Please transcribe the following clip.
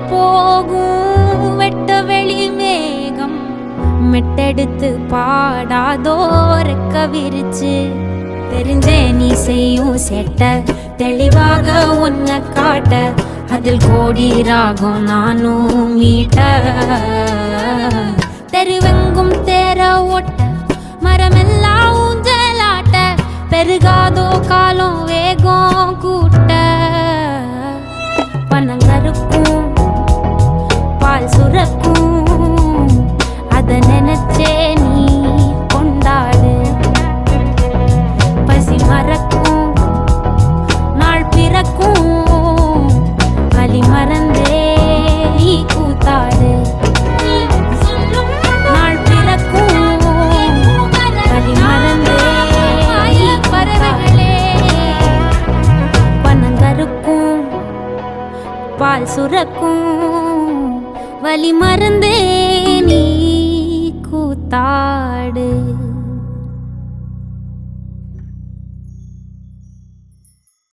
போகும் வெட்ட வெளி மேகம் மெட்டெடுத்து பாடாதோ ரெக்க விரிச்சு தெரிஞ்சே நீ செய்யும் செட்ட தெளிவாக உன்னை காட்ட அதில் கோடி ராகம் நானும் மீட்ட தெருவெங்கும் தேர ஓட்ட மரமெல்லாம் ஊஞ்சலாட்ட பெருகாதோ காலம் வேகம் கூட்ட பனங்கருக்கும் பால் சுரக்கும் அத நினைச்சே நீ கொண்டாடு பசி மறக்கும் நாள் பிறக்கும் வலி மறந்தே நீ கூத்தாடு நாள் பிறக்கும் வலி மறந்தே பறவைகளே பனங்கருக்கும் பால் சுரக்கும் வலி மறந்தே